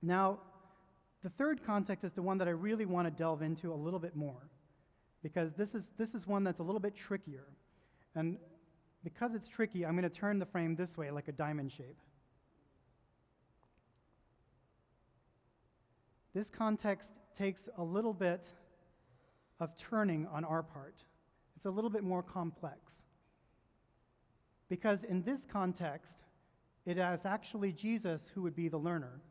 Now, the third context is the one that I really want to delve into a little bit more, because this is one that's a little bit trickier. And because it's tricky, I'm going to turn the frame this way, like a diamond shape. This context takes a little bit of turning on our part. It's a little bit more complex. Because in this context, it is actually Jesus who would be the learner.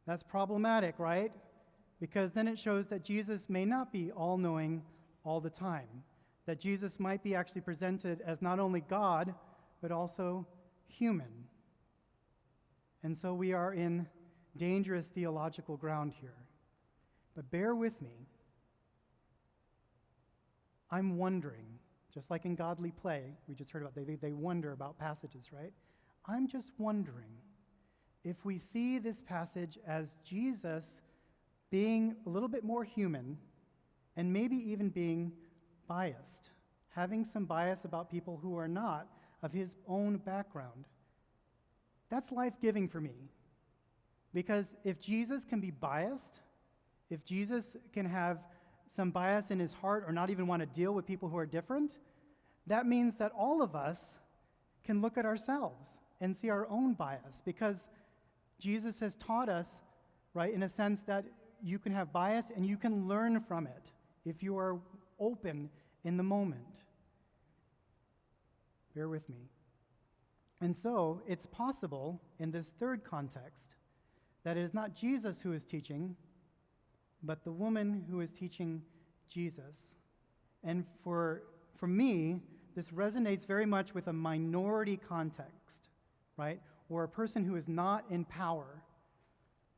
That's problematic, right? Because then it shows that Jesus may not be all-knowing all the time. That Jesus might be actually presented as not only God, but also human. And so we are in dangerous theological ground here. But bear with me. I'm wondering, just like in godly play, we just heard about, they wonder about passages, right? I'm just wondering if we see this passage as Jesus being a little bit more human and maybe even being biased, having some bias about people who are not of his own background. That's life-giving for me. Because if Jesus can be biased, if Jesus can have some bias in his heart or not even want to deal with people who are different, that means that all of us can look at ourselves and see our own bias, because Jesus has taught us, right, in a sense that you can have bias and you can learn from it if you are open in the moment. Bear with me. And so it's possible in this third context that it is not Jesus who is teaching, but the woman who is teaching Jesus. And for me, this resonates very much with a minority context, right? Or a person who is not in power.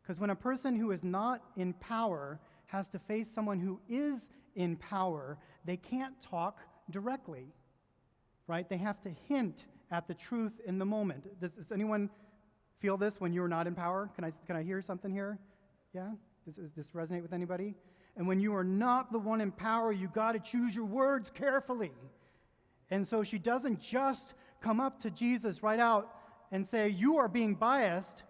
Because when a person who is not in power has to face someone who is in power, they can't talk directly, right? They have to hint at the truth in the moment. Does anyone feel this when you're not in power? Can I hear something here? Yeah? Does this resonate with anybody? And when you are not the one in power, you got to choose your words carefully. And so she doesn't just come up to Jesus right out and say, "You are being biased."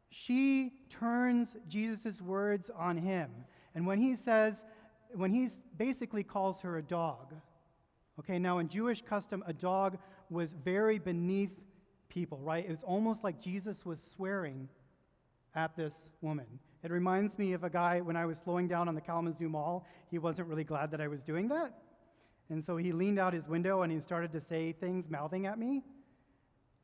She turns Jesus' words on him. And when he basically calls her a dog. Okay, now in Jewish custom, a dog was very beneath people, right? It was almost like Jesus was swearing at this woman. It reminds me of a guy when I was slowing down on the Kalamazoo Mall. He wasn't really glad that I was doing that. And so he leaned out his window and he started to say things, mouthing at me.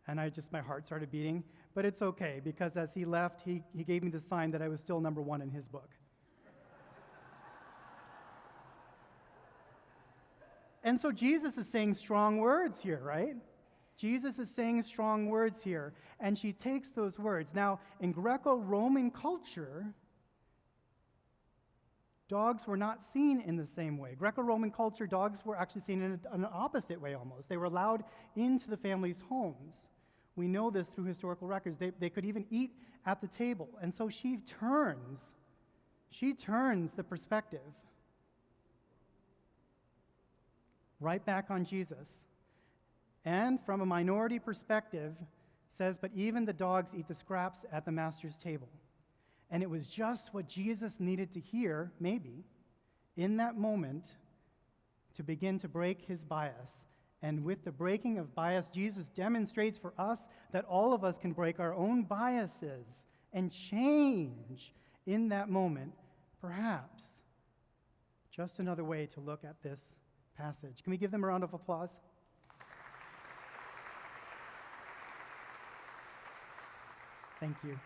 And my heart started beating. But it's okay, because as he left, he gave me the sign that I was still number one in his book. And so Jesus is saying strong words here, right? Jesus is saying strong words here, and she takes those words. Now, in Greco-Roman culture, dogs were not seen in the same way. Greco-Roman culture, dogs were actually seen in an opposite way almost. They were allowed into the family's homes. We know this through historical records. They could even eat at the table. And so she turns the perspective right back on Jesus. And from a minority perspective, says, "But even the dogs eat the scraps at the master's table." And it was just what Jesus needed to hear, maybe, in that moment, to begin to break his bias. And with the breaking of bias, Jesus demonstrates for us that all of us can break our own biases and change in that moment, perhaps. Just another way to look at this passage. Can we give them a round of applause? Thank you.